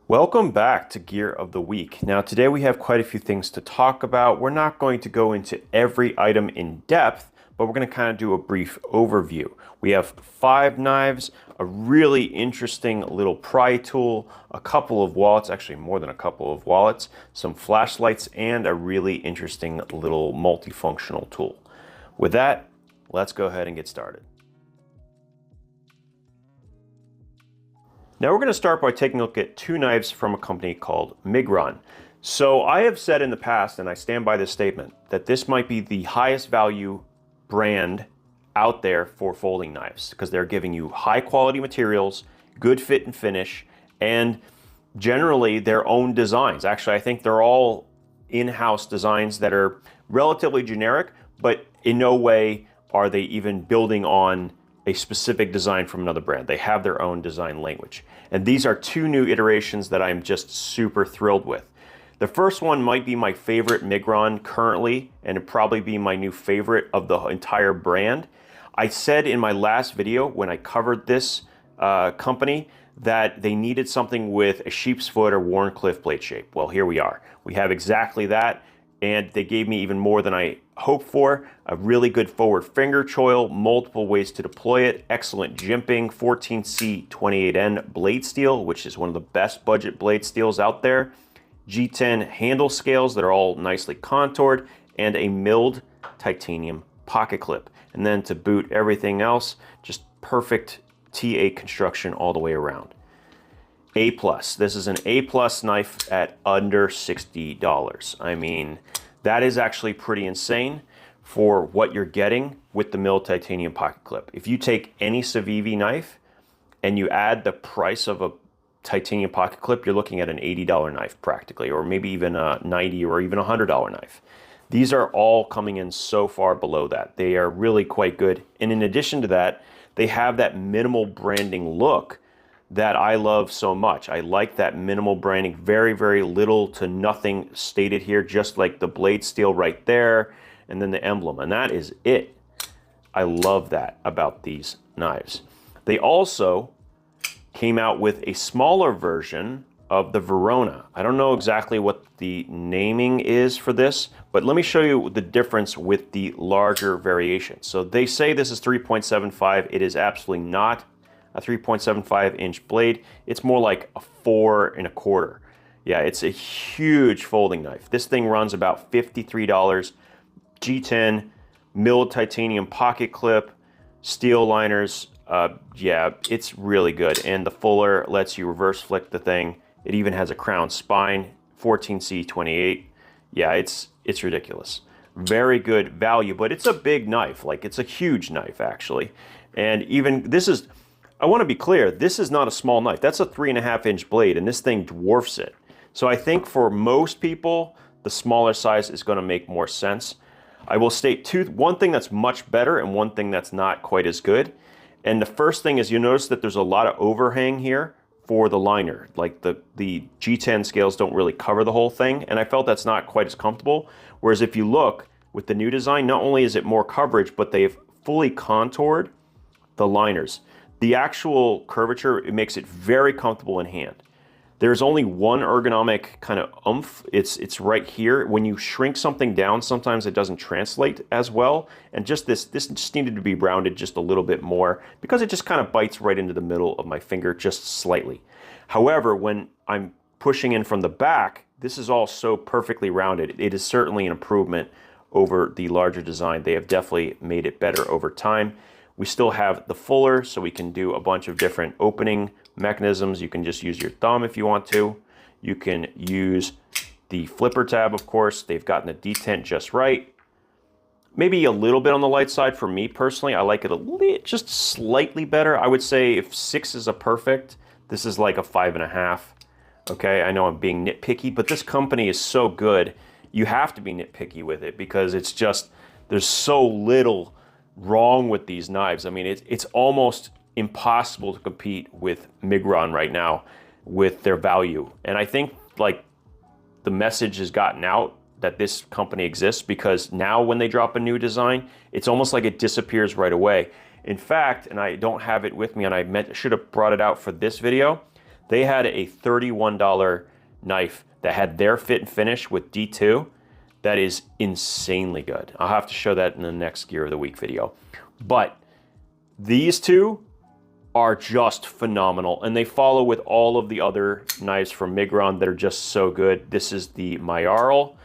Welcome back to Gear of the Week. Now today we have quite a few things to talk about. We're not going to go into every item in depth, but we're going to kind of do a brief overview. We have 5 knives, a really interesting little pry tool, a couple of wallets, actually more than a couple of wallets, some flashlights, and a really interesting little multifunctional tool. With that, let's go ahead and get started. Now we're going to start by taking a look at 2 knives from a company called Miguron. So I have said in the past, and I stand by this statement, that this might be the highest value brand out there for folding knives because they're giving you high quality materials, good fit and finish, and generally their own designs. Actually, I think they're all in-house designs that are relatively generic, but in no way are they even building on a specific design from another brand. They have their own design language. And these are 2 new iterations that I'm just super thrilled with. The first one might be my favorite Miguron currently, and it'd probably be my new favorite of the entire brand. I said in my last video when I covered this company that they needed something with a sheep's foot or Wharncliffe blade shape. Well, here we are. We have exactly that, and they gave me even more than I hoped for. A really good forward finger choil, multiple ways to deploy it, excellent jimping, 14C28N blade steel, which is one of the best budget blade steels out there, G10 handle scales that are all nicely contoured, and a milled titanium pocket clip. And then to boot everything else, just perfect TA construction all the way around. A+. This is an A+ knife at under $60. I mean, that is actually pretty insane for what you're getting with the milled titanium pocket clip. If you take any Civivi knife and you add the price of a titanium pocket clip, you're looking at an $80 knife practically, or maybe even a $90 or even a $100 knife. These are all coming in so far below that. They are really quite good. And in addition to that, they have that minimal branding look that I love so much. I like that minimal branding, very, very little to nothing stated here, just like the blade steel right there, and then the emblem, and that is it. I love that about these knives. They also came out with a smaller version of the Verona. I don't know exactly what the naming is for this, but let me show you the difference with the larger variation. So they say this is 3.75. It is absolutely not a 3.75-inch blade. It's more like a 4 1/4. Yeah, it's a huge folding knife. This thing runs about $53. G10, milled titanium pocket clip, steel liners. Yeah, it's really good. And the fuller lets you reverse flick the thing. It even has a crown spine, 14C28. Yeah, it's ridiculous. Very good value, but it's a big knife. Like, it's a huge knife, actually. And even this is, I want to be clear, this is not a small knife. That's a 3.5-inch blade, and this thing dwarfs it. So I think for most people, the smaller size is going to make more sense. I will state one thing that's much better and one thing that's not quite as good. And the first thing is, you notice that there's a lot of overhang here for the liner. Like the G10 scales don't really cover the whole thing, and I felt that's not quite as comfortable. Whereas if you look with the new design, not only is it more coverage, but they've fully contoured the liners. The actual curvature, it makes it very comfortable in hand. There's only one ergonomic kind of oomph. It's right here. When you shrink something down, sometimes it doesn't translate as well. And just this just needed to be rounded just a little bit more because it just kind of bites right into the middle of my finger just slightly. However, when I'm pushing in from the back, this is all so perfectly rounded. It is certainly an improvement over the larger design. They have definitely made it better over time. We still have the fuller, so we can do a bunch of different opening mechanisms. You can just use your thumb if you want to. You can use the flipper tab, of course. They've gotten the detent just right. Maybe a little bit on the light side for me personally. I like it just slightly better. I would say if 6 is a perfect, this is like a 5.5. Okay, I know I'm being nitpicky, but this company is so good. You have to be nitpicky with it because it's just, there's so little wrong with these knives. I mean, it's almost impossible to compete with Miguron right now with their value. And I think like the message has gotten out that this company exists because now when they drop a new design, it's almost like it disappears right away. In fact, and I don't have it with me and I should have brought it out for this video, They had a $31 knife that had their fit and finish with D2. That is insanely good. I'll have to show that in the next Gear of the Week video. But these two are just phenomenal, and they follow with all of the other knives from Miguron that are just so good. This is the Miguron,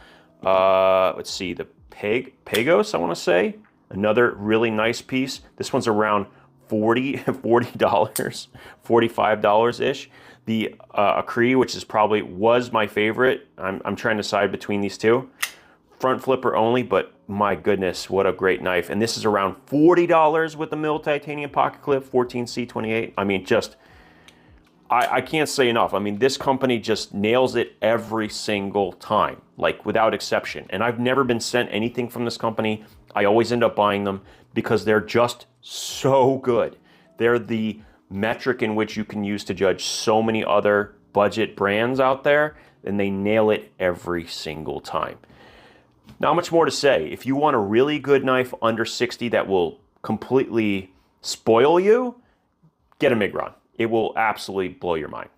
let's see, the Pagos, I want to say. Another really nice piece. This one's around $40, $45-ish. The Acree, which is was my favorite. I'm trying to decide between these two. Front flipper only, but my goodness, what a great knife. And this is around $40 with the mill titanium pocket clip, 14C28. I mean, just, I can't say enough. I mean, this company just nails it every single time, like without exception. And I've never been sent anything from this company. I always end up buying them because they're just so good. They're the metric in which you can use to judge so many other budget brands out there, and they nail it every single time. Not much more to say. If you want a really good knife under 60 that will completely spoil you, get a Miguron. It will absolutely blow your mind.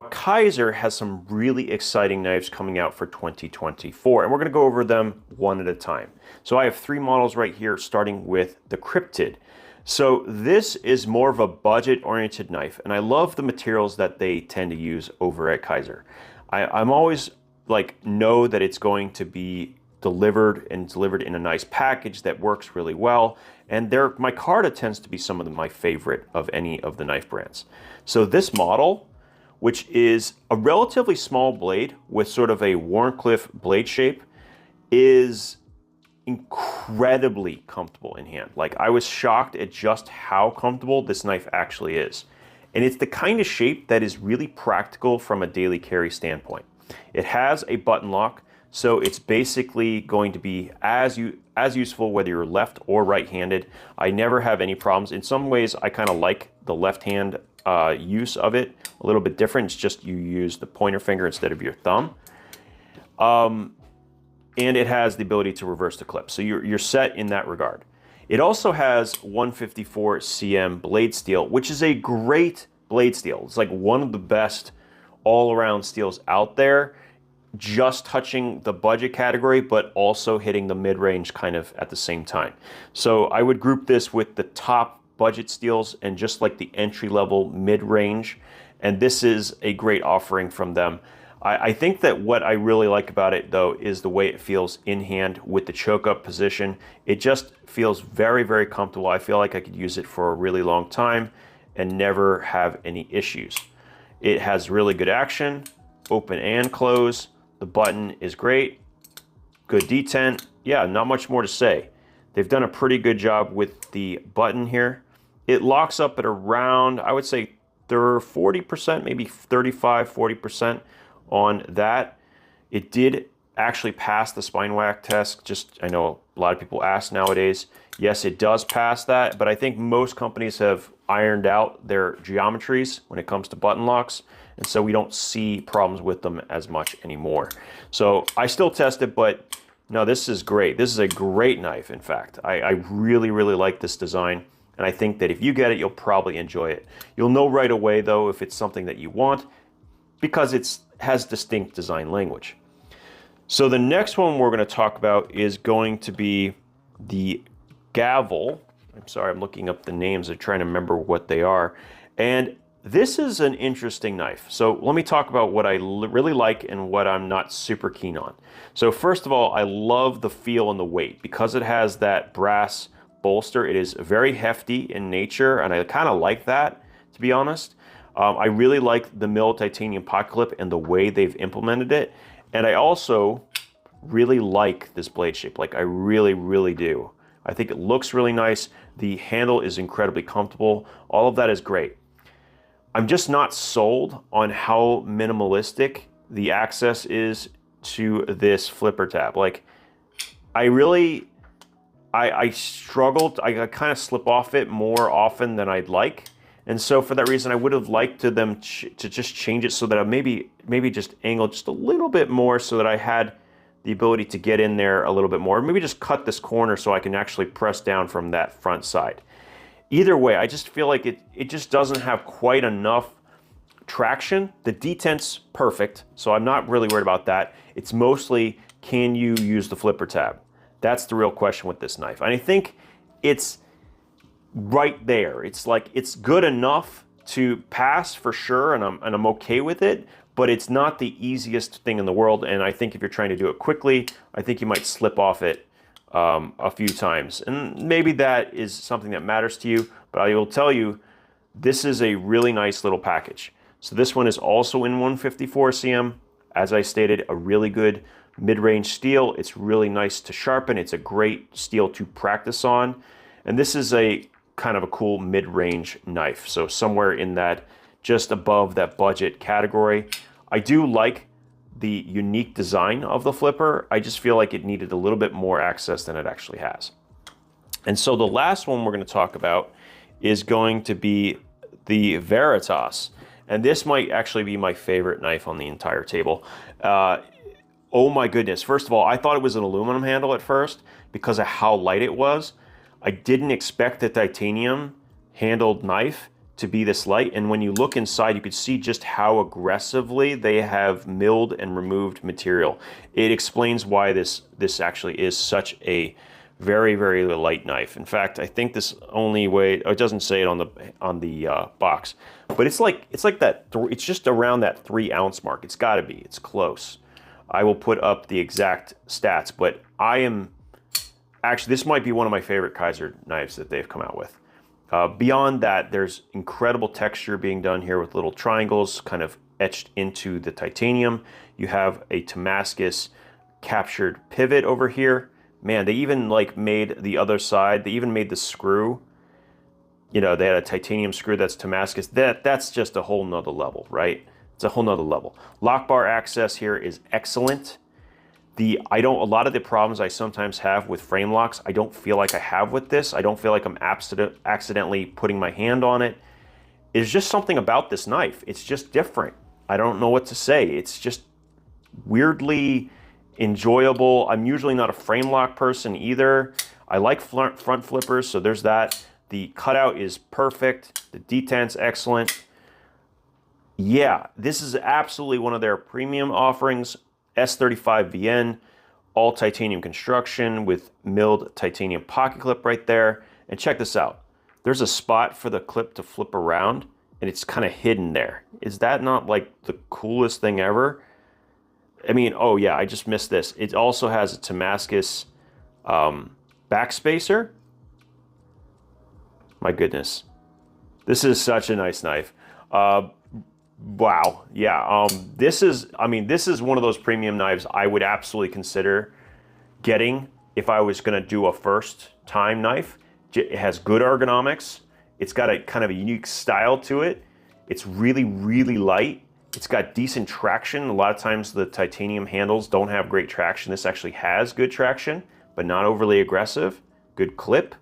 Kizer has some really exciting knives coming out for 2024, and we're going to go over them one at a time. So I have 3 models right here, starting with the Cryptid. So this is more of a budget-oriented knife, and I love the materials that they tend to use over at Kizer. I'm always know that it's going to be delivered in a nice package that works really well. And micarta tends to be some of my favorite of any of the knife brands. So this model, which is a relatively small blade with sort of a Wharncliffe blade shape, is incredibly comfortable in hand. Like, I was shocked at just how comfortable this knife actually is. And it's the kind of shape that is really practical from a daily carry standpoint. It has a button lock, so it's basically going to be as useful whether you're left or right-handed. I never have any problems. In some ways, I kind of like the left-hand use of it. A little bit different. It's just you use the pointer finger instead of your thumb. And it has the ability to reverse the clip, so you're set in that regard. It also has 154 cm blade steel, which is a great blade steel. It's like one of the best all-around steels out there, just touching the budget category, but also hitting the mid-range kind of at the same time. So I would group this with the top budget steels and just like the entry-level mid-range, and this is a great offering from them. I think that what I really like about it, though, is the way it feels in hand with the choke-up position. It just feels very, very comfortable. I feel like I could use it for a really long time and never have any issues. It has really good action, open and close. The button is great, good detent. Yeah, not much more to say. They've done a pretty good job with the button here. It locks up at around, I would say, 40%, maybe 35, 40% on that. It did actually pass the spine whack test. I know a lot of people ask nowadays. Yes, it does pass that, but I think most companies have ironed out their geometries when it comes to button locks, and so we don't see problems with them as much anymore. So I still test it, but no, this is great. This is a great knife, in fact. I really, really like this design, and I think that if you get it, you'll probably enjoy it. You'll know right away, though, if it's something that you want, because it has distinct design language. So the next one we're going to talk about is going to be the Gavel. I'm sorry, I'm looking up the names. I'm trying to remember what they are. And this is an interesting knife. So let me talk about what I really like and what I'm not super keen on. So first of all, I love the feel and the weight. Because it has that brass bolster, it is very hefty in nature, and I kind of like that, to be honest. I really like the mill titanium pocket clip and the way they've implemented it. And I also really like this blade shape. Like, I really, really do. I think it looks really nice. The handle is incredibly comfortable. All of that is great. I'm just not sold on how minimalistic the access is to this flipper tab. Like, I struggled. I kind of slip off it more often than I'd like. And so for that reason, I would have liked them to just change it so that I maybe just angle just a little bit more so that I had the ability to get in there a little bit more. Maybe just cut this corner so I can actually press down from that front side. Either way, I just feel like it just doesn't have quite enough traction. The detent's perfect, so I'm not really worried about that. It's mostly, can you use the flipper tab? That's the real question with this knife. And I think it's right there. It's like, it's good enough to pass for sure, and I'm okay with it, but it's not the easiest thing in the world. And I think if you're trying to do it quickly, I think you might slip off it a few times. And maybe that is something that matters to you, but I will tell you, this is a really nice little package. So this one is also in 154 cm. As I stated, a really good mid-range steel. It's really nice to sharpen. It's a great steel to practice on. And this is a kind of a cool mid-range knife. So somewhere in that, just above that budget category. I do like the unique design of the flipper. I just feel like it needed a little bit more access than it actually has. And so the last one we're going to talk about is going to be the Veritas. And this might actually be my favorite knife on the entire table. Oh my goodness. First of all, I thought it was an aluminum handle at first because of how light it was. I didn't expect the titanium handled knife to be this light, and when you look inside, you could see just how aggressively they have milled and removed material. It explains why this actually is such a very, very light knife. In fact, I think this only weighed, it doesn't say it on the box, but it's like that. It's just around that 3 ounce mark. It's got to be. It's close. I will put up the exact stats, but I am actually, this might be one of my favorite Kizer knives that they've come out with. Beyond that, there's incredible texture being done here with little triangles kind of etched into the titanium. You have a Damascus captured pivot over here. Man, they even like made the other side. They even made the screw. You know, they had a titanium screw that's Damascus. That's just a whole nother level, right? It's a whole nother level. Lock bar access here is excellent. A lot of the problems I sometimes have with frame locks, I don't feel like I have with this. I don't feel like I'm accidentally putting my hand on it. It's just something about this knife. It's just different. I don't know what to say. It's just weirdly enjoyable. I'm usually not a frame lock person either. I like front flippers, so there's that. The cutout is perfect. The detent's excellent. Yeah, this is absolutely one of their premium offerings. S35VN, all titanium construction with milled titanium pocket clip right there. And check this out. There's a spot for the clip to flip around, and it's kind of hidden there. Is that not like the coolest thing ever? I mean, oh yeah, I just missed this. It also has a Damascus backspacer. My goodness. This is such a nice knife. Wow, yeah, this is one of those premium knives I would absolutely consider getting if I was gonna do a first time knife. It has good ergonomics. It's got a kind of a unique style to it. It's really, really light. It's got decent traction. A lot of times the titanium handles don't have great traction. This actually has good traction, but not overly aggressive. Good clip.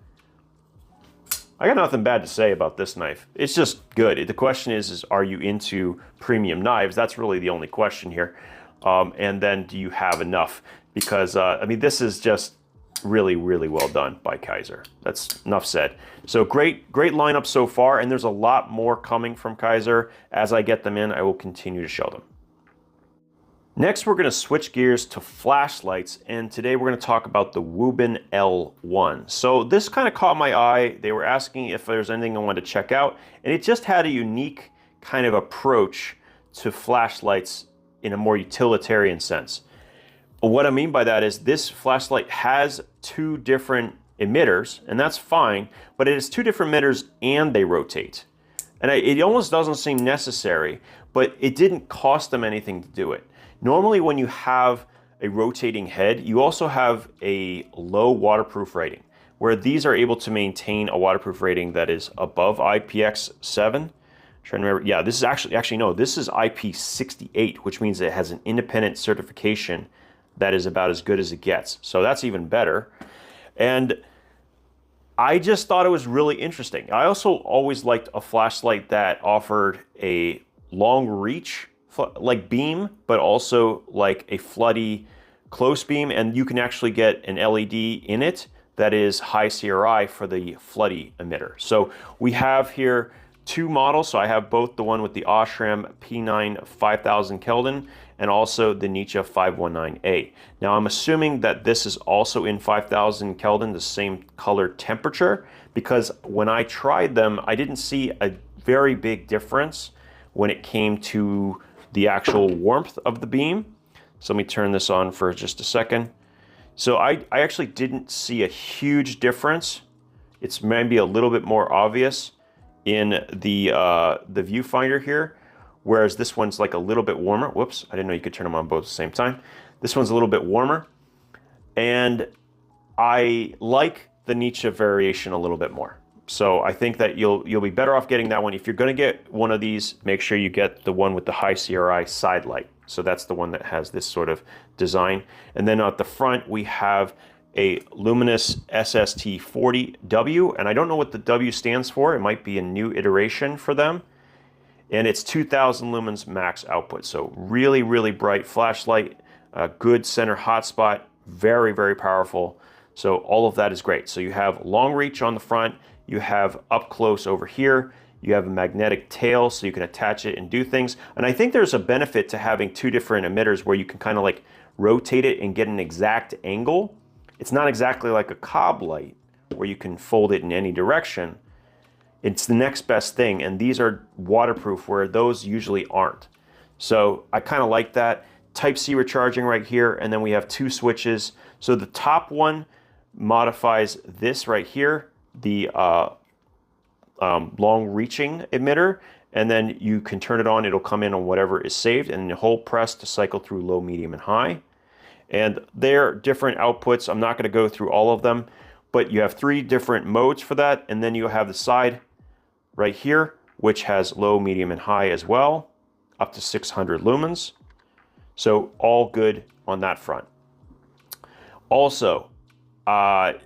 I got nothing bad to say about this knife. It's just good. The question is are you into premium knives? That's really the only question here. And then do you have enough? Because, I mean, this is just really, really well done by Kizer. That's enough said. So great lineup so far, and there's a lot more coming from Kizer. As I get them in, I will continue to show them. Next, we're going to switch gears to flashlights, and today we're going to talk about the Wuben L1. So this kind of caught my eye. They were asking if there's anything I wanted to check out, and it just had a unique kind of approach to flashlights in a more utilitarian sense. What I mean by that is this flashlight has 2 different emitters, and that's fine, but it has 2 different emitters and they rotate. And it almost doesn't seem necessary, but it didn't cost them anything to do it. Normally when you have a rotating head, you also have a low waterproof rating, where these are able to maintain a waterproof rating that is above IPX7. I'm trying to remember, yeah, this is actually no, this is IP68, which means it has an independent certification that is about as good as it gets. So that's even better. And I just thought it was really interesting. I also always liked a flashlight that offered a long reach like beam, but also like a floody close beam, and you can actually get an LED in it that is high CRI for the floody emitter. So we have here two models, so I have both the one with the Osram P9 5000 Kelvin and also the Nietzsche 519A. Now I'm assuming that this is also in 5000 Kelvin, the same color temperature, because when I tried them, I didn't see a very big difference when it came to the actual warmth of the beam. So let me turn this on for just a second. So I actually didn't see a huge difference. It's maybe a little bit more obvious in the viewfinder here, whereas this one's like a little bit warmer. Whoops, I didn't know you could turn them on both at the same time. This one's a little bit warmer, and I like the Nietzsche variation a little bit more. So I think that you'll be better off getting that one. If you're gonna get one of these, make sure you get the one with the high CRI side light. So that's the one that has this sort of design. And then at the front, we have a luminous SST40W, and I don't know what the W stands for. It might be a new iteration for them. And it's 2000 lumens max output. So really, really bright flashlight, good center hotspot, very, very powerful. So all of that is great. So you have long reach on the front, you have up close over here, you have a magnetic tail so you can attach it and do things. And I think there's a benefit to having two different emitters where you can kind of like rotate it and get an exact angle. It's not exactly like a cob light where you can fold it in any direction. It's the next best thing, and these are waterproof where those usually aren't. So I kind of like that. Type-C recharging right here, and then we have two switches. So the top one modifies this right here, the long-reaching emitter, and then you can turn it on. It'll come in on whatever is saved, and you hold press to cycle through low, medium, and high. And they're different outputs. I'm not going to go through all of them, but you have three different modes for that. And then you have the side right here, which has low, medium, and high as well, up to 600 lumens. So all good on that front. Also, well,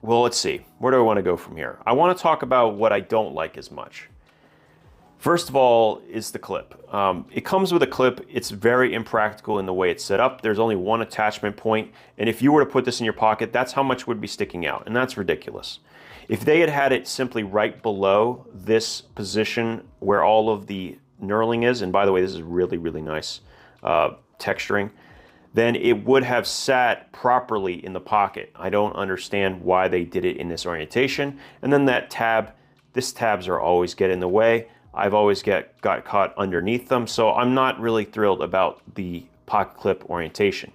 let's see. Where do I want to go from here? I want to talk about what I don't like as much. First of all is the clip. It comes with a clip. It's very impractical in the way it's set up. There's only one attachment point, and if you were to put this in your pocket, that's how much would be sticking out, and that's ridiculous. If they had had it simply right below this position where all of the knurling is, and by the way, this is really, really nice texturing, then it would have sat properly in the pocket. I don't understand why they did it in this orientation. And then that tab, these tabs are always get in the way. I've always got caught underneath them, so I'm not really thrilled about the pocket clip orientation.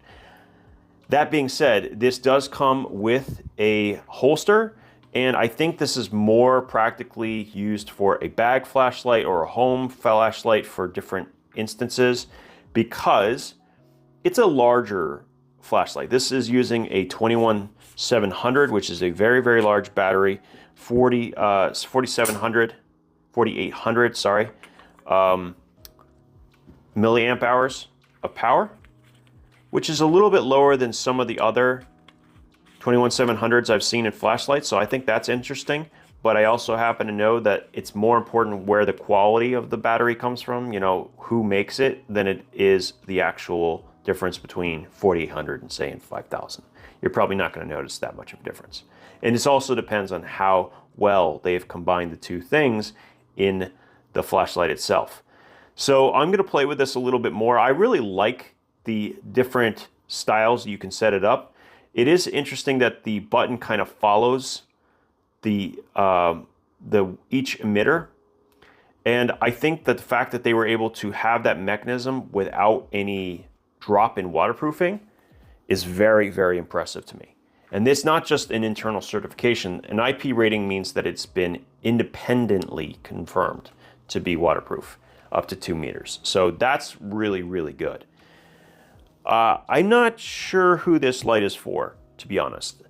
That being said, this does come with a holster, and I think this is more practically used for a bag flashlight or a home flashlight for different instances because it's a larger flashlight. This is using a 21700, which is a very, very large battery, 4800, sorry, milliamp hours of power, which is a little bit lower than some of the other 21700s I've seen in flashlights. So I think that's interesting. But I also happen to know that it's more important where the quality of the battery comes from, you know, who makes it, than it is the actual difference between 4800 and say in 5000. You're probably not going to notice that much of a difference. And this also depends on how well they've combined the two things in the flashlight itself. So I'm going to play with this a little bit more. I really like the different styles you can set it up. It is interesting that the button kind of follows the each emitter. And I think that the fact that they were able to have that mechanism without any drop in waterproofing is very, very impressive to me. And it's not just an internal certification. An IP rating means that it's been independently confirmed to be waterproof up to 2 meters. So that's really, really good. I'm not sure who this light is for, to be honest.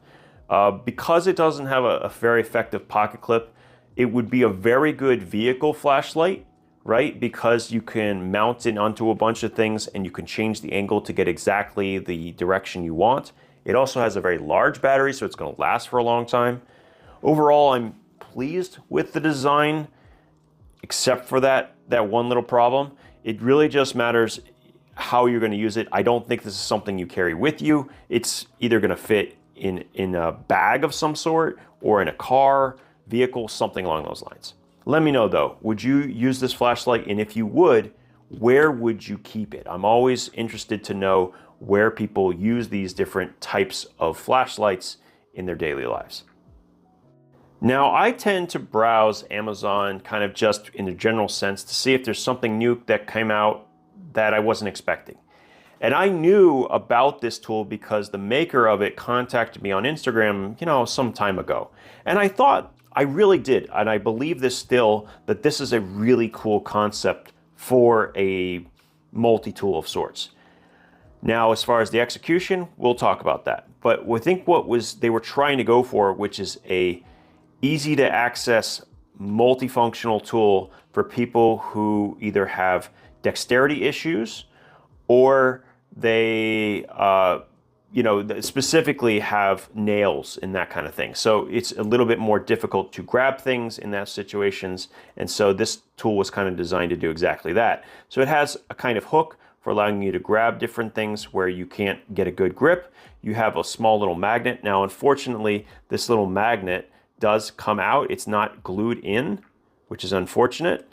Because it doesn't have a very effective pocket clip, it would be a very good vehicle flashlight, right? Because you can mount it onto a bunch of things and you can change the angle to get exactly the direction you want. It also has a very large battery, so it's going to last for a long time. Overall, I'm pleased with the design, except for that one little problem. It really just matters how you're going to use it. I don't think this is something you carry with you. It's either going to fit in a bag of some sort or in a car, vehicle, something along those lines. Let me know though, would you use this flashlight? And if you would, where would you keep it? I'm always interested to know where people use these different types of flashlights in their daily lives. Now, I tend to browse Amazon kind of just in a general sense to see if there's something new that came out that I wasn't expecting. And I knew about this tool because the maker of it contacted me on Instagram, some time ago. And I thought, I really did, and I believe this still, that this is a really cool concept for a multi-tool of sorts. Now, as far as the execution, we'll talk about that. But I think what they were trying to go for, which is a easy to access multifunctional tool for people who either have dexterity issues or they specifically have nails and that kind of thing. So it's a little bit more difficult to grab things in those situations. And so this tool was kind of designed to do exactly that. So it has a kind of hook for allowing you to grab different things where you can't get a good grip. You have a small little magnet. Now, unfortunately, this little magnet does come out. It's not glued in, which is unfortunate.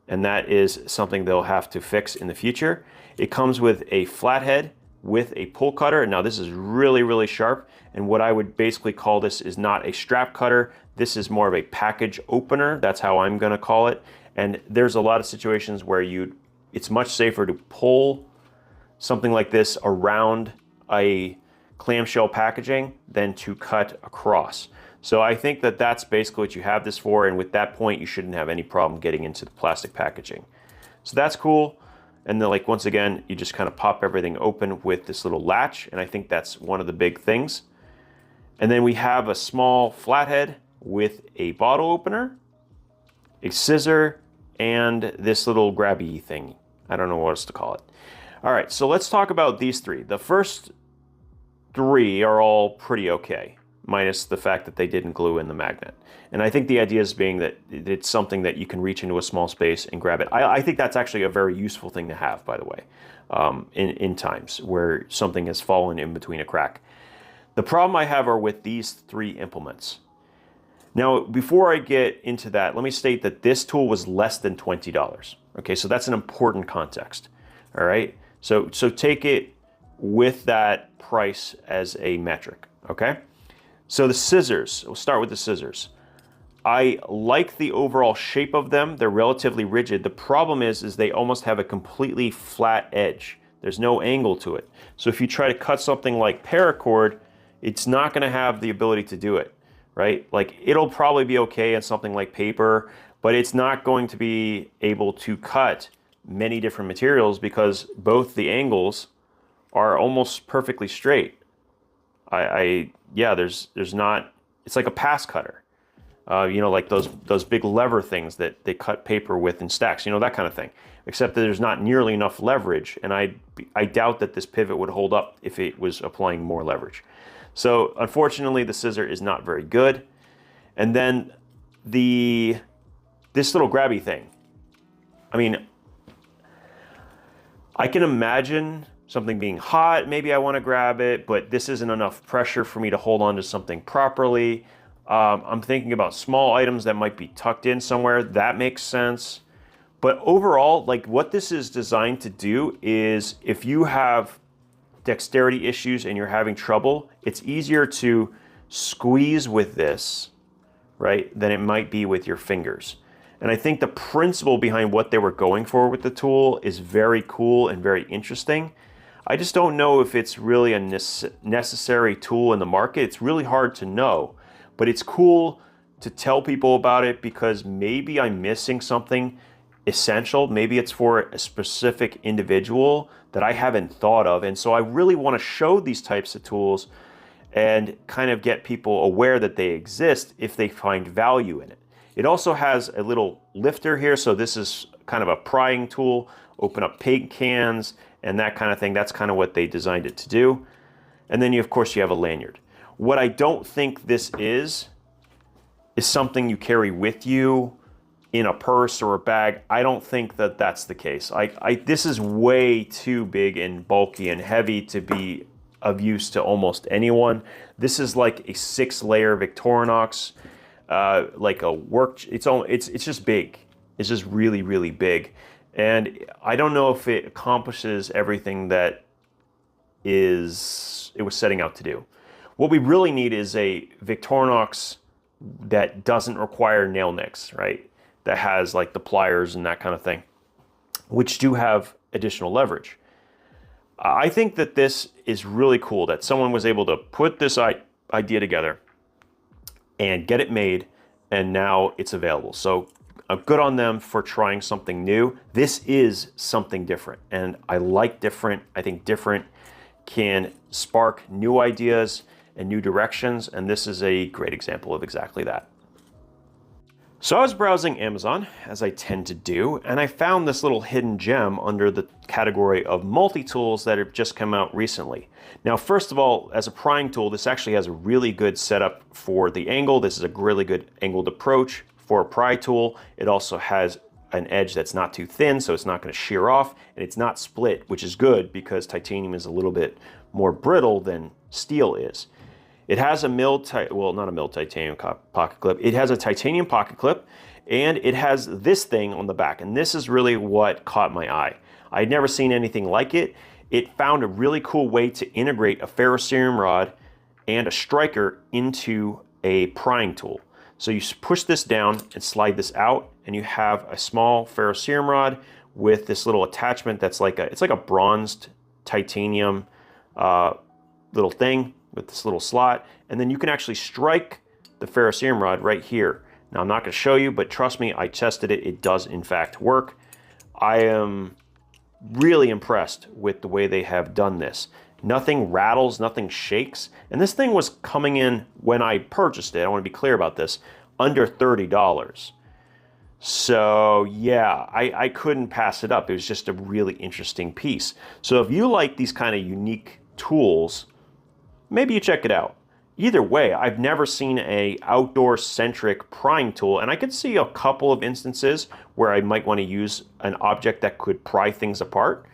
And that is something they'll have to fix in the future. It comes with a flathead with a pull cutter. Now this is really, really sharp. And what I would basically call this is not a strap cutter. This is more of a package opener. That's how I'm gonna call it. And there's a lot of situations where it's much safer to pull something like this around a clamshell packaging than to cut across. So I think that that's basically what you have this for. And with that point, you shouldn't have any problem getting into the plastic packaging. So that's cool. And then once again, you just kind of pop everything open with this little latch. And I think that's one of the big things. And then we have a small flathead with a bottle opener, a scissor, and this little grabby thing. I don't know what else to call it. All right, so let's talk about these three. The first three are all pretty okay, minus the fact that they didn't glue in the magnet. And I think the idea is being that it's something that you can reach into a small space and grab it. I think that's actually a very useful thing to have, by the way, in times where something has fallen in between a crack. The problem I have are with these three implements. Now, before I get into that, let me state that this tool was less than $20. Okay, so that's an important context. All right, so take it with that price as a metric. Okay, so the scissors. We'll start with the scissors. I like the overall shape of them. They're relatively rigid. The problem is they almost have a completely flat edge. There's no angle to it. So if you try to cut something like paracord, it's not going to have the ability to do it, right? It'll probably be okay on something like paper, but it's not going to be able to cut many different materials because both the angles are almost perfectly straight. There's not, it's like a pass cutter. Like those big lever things that they cut paper with in stacks, that kind of thing. Except that there's not nearly enough leverage, and I doubt that this pivot would hold up if it was applying more leverage. So unfortunately, the scissor is not very good. And then this little grabby thing. I mean, I can imagine something being hot, maybe I want to grab it, but this isn't enough pressure for me to hold on to something properly. I'm thinking about small items that might be tucked in somewhere. That makes sense. But overall, what this is designed to do is if you have dexterity issues and you're having trouble, it's easier to squeeze with this, right, than it might be with your fingers. And I think the principle behind what they were going for with the tool is very cool and very interesting. I just don't know if it's really a necessary tool in the market. It's really hard to know. But it's cool to tell people about it because maybe I'm missing something essential. Maybe it's for a specific individual that I haven't thought of. And so I really want to show these types of tools and kind of get people aware that they exist if they find value in it. It also has a little lifter here. So this is kind of a prying tool, open up paint cans and that kind of thing. That's kind of what they designed it to do. And then of course you have a lanyard. What I don't think this is something you carry with you in a purse or a bag. I don't think that that's the case. This is way too big and bulky and heavy to be of use to almost anyone. This is like a 6-layer Victorinox. like a work. It's just big. It's just really, really big. And I don't know if it accomplishes everything that it was setting out to do. What we really need is a Victorinox that doesn't require nail nicks, right? That has like the pliers and that kind of thing, which do have additional leverage. I think that this is really cool that someone was able to put this idea together and get it made, and now it's available. So good on them for trying something new. This is something different, and I like different. I think different can spark new ideas and new directions, and this is a great example of exactly that. So I was browsing Amazon, as I tend to do, and I found this little hidden gem under the category of multi-tools that have just come out recently. Now, first of all, as a prying tool, this actually has a really good setup for the angle. This is a really good angled approach for a pry tool. It also has an edge that's not too thin, so it's not going to shear off, and it's not split, which is good because titanium is a little bit more brittle than steel is. It has a not a milled titanium pocket clip. It has a titanium pocket clip, and it has this thing on the back, and this is really what caught my eye. I had never seen anything like it. It found a really cool way to integrate a ferrocerium rod and a striker into a prying tool. So you push this down and slide this out, and you have a small ferrocerium rod with this little attachment that's like it's like a bronzed titanium little thing with this little slot, and then you can actually strike the ferrocerium rod right here. Now I'm not going to show you, but trust me, I tested it. It does in fact work. I am really impressed with the way they have done this. Nothing rattles, nothing shakes, and this thing was coming in when I purchased it, I want to be clear about this, under $30. So yeah, I couldn't pass it up. It was just a really interesting piece. So if you like these kind of unique tools, maybe you check it out. Either way, I've never seen a outdoor-centric prying tool, and I could see a couple of instances where I might want to use an object that could pry things apart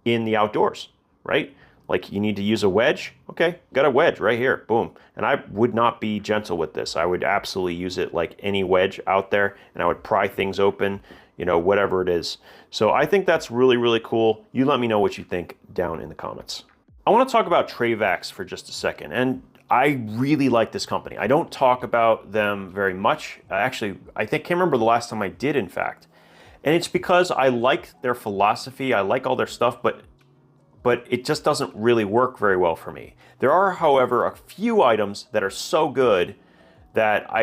in the outdoors, right? Like you need to use a wedge, okay, got a wedge right here, boom. And I would not be gentle with this. I would absolutely use it like any wedge out there, and I would pry things open, you know, whatever it is. So I think that's really, really cool. You let me know what you think down in the comments. I want to talk about Trayvax for just a second, and I really like this company. I don't talk about them very much. Actually, I can't remember the last time I did, in fact. And it's because I like their philosophy, I like all their stuff, but it just doesn't really work very well for me. There are, however, a few items that are so good that I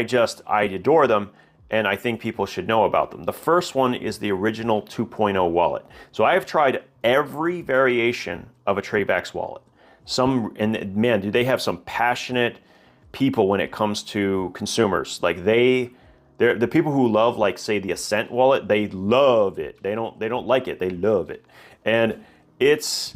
adore them, and I think people should know about them. The first one is the original 2.0 wallet. So I have tried every variation of a Trayvax wallet. And man, do they have some passionate people when it comes to consumers. Like they're the people who love, like, say, the Ascent wallet, they love it. They don't like it, they love it. And it's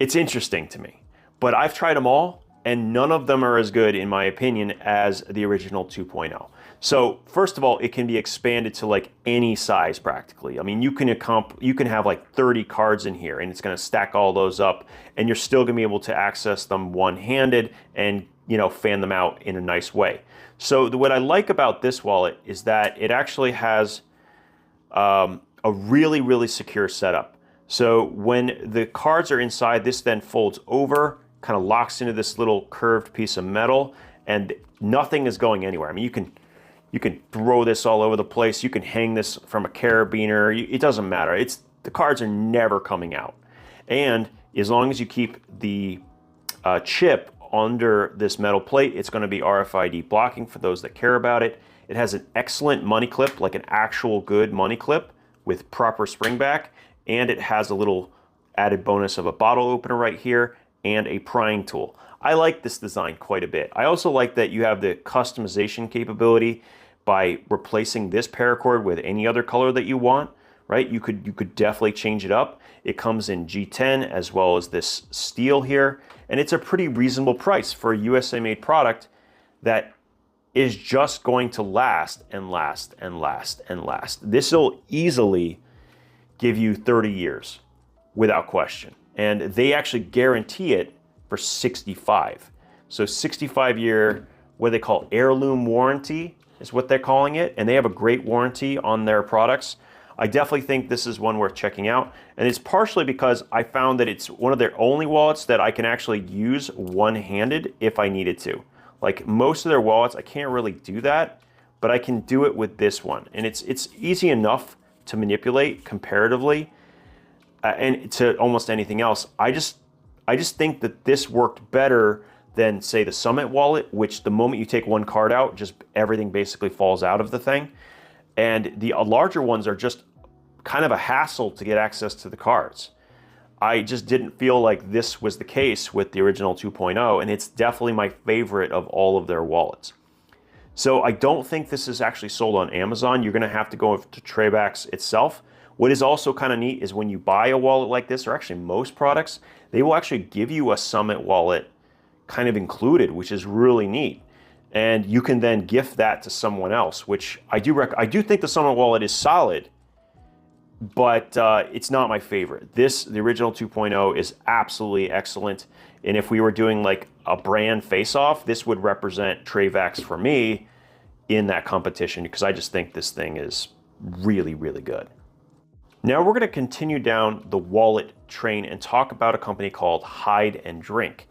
interesting to me. But I've tried them all, and none of them are as good, in my opinion, as the original 2.0. So first of all, it can be expanded to like any size practically. I mean, you can have like 30 cards in here, and it's going to stack all those up, and you're still going to be able to access them one-handed and, you know, fan them out in a nice way. So what I like about this wallet is that it actually has a really, really secure setup. So when the cards are inside, this then folds over, kind of locks into this little curved piece of metal, and nothing is going anywhere. I mean, you can throw this all over the place. You can hang this from a carabiner. It doesn't matter. The cards are never coming out. And as long as you keep the chip under this metal plate, it's going to be RFID blocking for those that care about it. It has an excellent money clip, like an actual good money clip with proper spring back. And it has a little added bonus of a bottle opener right here and a prying tool. I like this design quite a bit. I also like that you have the customization capability by replacing this paracord with any other color that you want, right? You could definitely change it up. It comes in G10 as well as this steel here, and it's a pretty reasonable price for a USA made product that is just going to last and last and last and last. This will easily give you 30 years without question. And they actually guarantee it for 65. So 65-year, what they call heirloom warranty. is what they're calling it, and they have a great warranty on their products. I definitely think this is one worth checking out, and it's partially because I found that it's one of their only wallets that I can actually use one-handed if I needed to. Like most of their wallets, I can't really do that, but I can do it with this one, and it's easy enough to manipulate comparatively and to almost anything else. I just think that this worked better than, say, the Summit wallet, which the moment you take one card out, just everything basically falls out of the thing. And the larger ones are just kind of a hassle to get access to the cards. I just didn't feel like this was the case with the original 2.0, and it's definitely my favorite of all of their wallets. So I don't think this is actually sold on Amazon. You're gonna have to go to Trayvax itself. What is also kind of neat is when you buy a wallet like this, or actually most products, they will actually give you a Summit wallet kind of included, which is really neat. And you can then gift that to someone else, which I do think the Summit wallet is solid, but it's not my favorite. The original 2.0 is absolutely excellent. And if we were doing like a brand face-off, this would represent Trayvax for me in that competition, because I just think this thing is really, really good. Now we're gonna continue down the wallet train and talk about a company called Hide and Drink.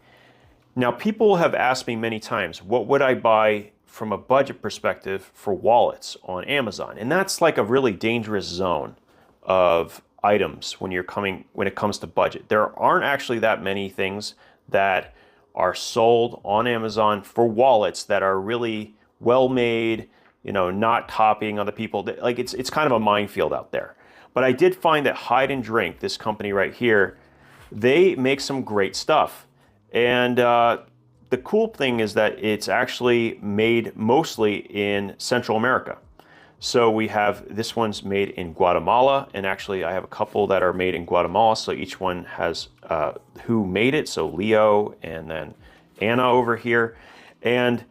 Now, people have asked me many times, what would I buy from a budget perspective for wallets on Amazon? And that's like a really dangerous zone of items when it comes to budget. There aren't actually that many things that are sold on Amazon for wallets that are really well made, you know, not copying other people. Like it's kind of a minefield out there. But I did find that Hide and Drink, this company right here, they make some great stuff. And the cool thing is that it's actually made mostly in Central America. So we have, this one's made in Guatemala, and actually I have a couple that are made in Guatemala, so each one has who made it, so Leo and then Anna over here. And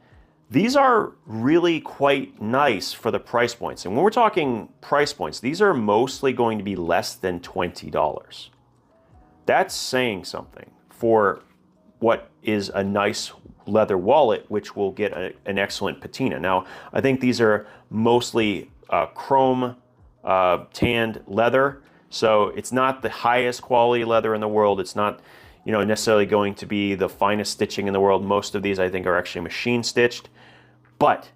these are really quite nice for the price points. And when we're talking price points, these are mostly going to be less than $20. That's saying something for what is a nice leather wallet, which will get an excellent patina. Now, I think these are mostly chrome tanned leather, so it's not the highest quality leather in the world. It's not, you know, necessarily going to be the finest stitching in the world. Most of these, I think, are actually machine stitched. But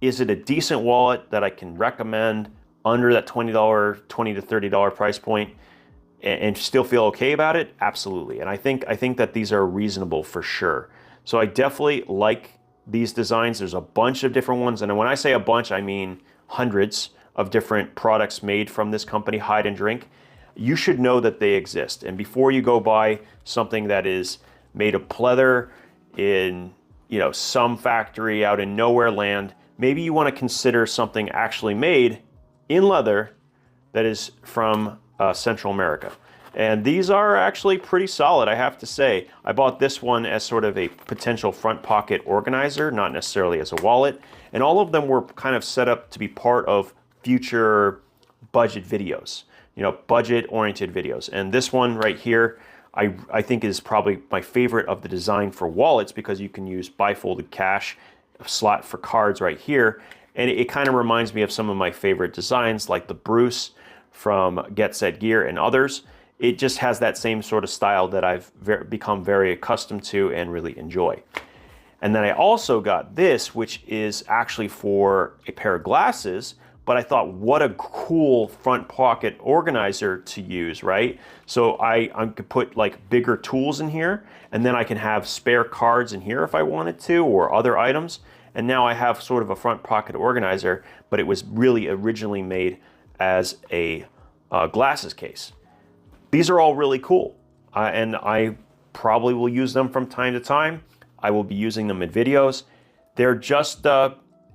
is it a decent wallet that I can recommend under that $20 to $30 price point and still feel okay about it? Absolutely. And I think that these are reasonable for sure. So I definitely like these designs. There's a bunch of different ones, and when I say a bunch, I mean hundreds of different products made from this company, Hide and Drink. You should know that they exist. And before you go buy something that is made of pleather in, you know, some factory out in nowhere land, maybe you want to consider something actually made in leather that is from Central America. And these are actually pretty solid, I have to say. I bought this one as sort of a potential front pocket organizer, not necessarily as a wallet. And all of them were kind of set up to be part of future budget videos, you know, budget-oriented videos. And this one right here, I think is probably my favorite of the design for wallets, because you can use bifolded cash, a slot for cards right here. And it kind of reminds me of some of my favorite designs, like the Bruce from EDC Gear and others. It just has that same sort of style that I've become very accustomed to and really enjoy. And then I also got this, which is actually for a pair of glasses, but I thought, what a cool front pocket organizer to use, right? So I could put like bigger tools in here, and then I can have spare cards in here if I wanted to, or other items. And now I have sort of a front pocket organizer, but it was really originally made as a glasses case. These are all really cool, and I probably will use them from time to time. I will be using them in videos. They're just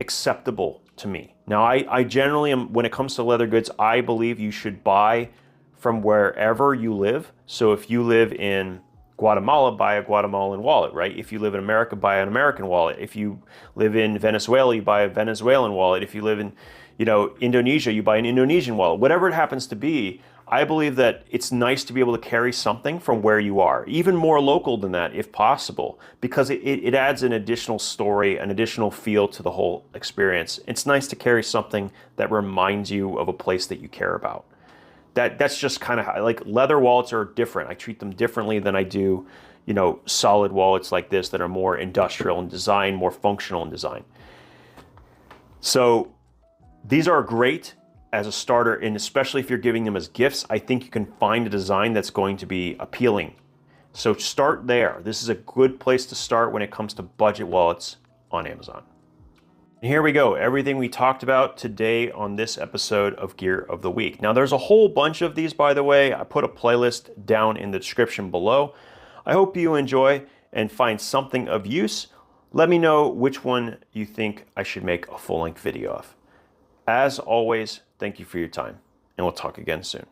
acceptable to me. Now, I generally am, when it comes to leather goods, I believe you should buy from wherever you live. So if you live in Guatemala, buy a Guatemalan wallet, right? If you live in America, buy an American wallet. If you live in Venezuela, you buy a Venezuelan wallet. If you live in, you know, Indonesia, you buy an Indonesian wallet. Whatever it happens to be, I believe that it's nice to be able to carry something from where you are, even more local than that if possible, because it adds an additional story, an additional feel to the whole experience. It's nice to carry something that reminds you of a place that you care about. That's just kind of how, like, leather wallets are different. I treat them differently than I do, you know, solid wallets like this that are more industrial in design, more functional in design. So these are great as a starter, and especially if you're giving them as gifts, I think you can find a design that's going to be appealing. So start there. This is a good place to start when it comes to budget wallets on Amazon. And here we go, everything we talked about today on this episode of Gear of the Week. Now there's a whole bunch of these, by the way. I put a playlist down in the description below. I hope you enjoy and find something of use. Let me know which one you think I should make a full-length video of. As always, thank you for your time, and we'll talk again soon.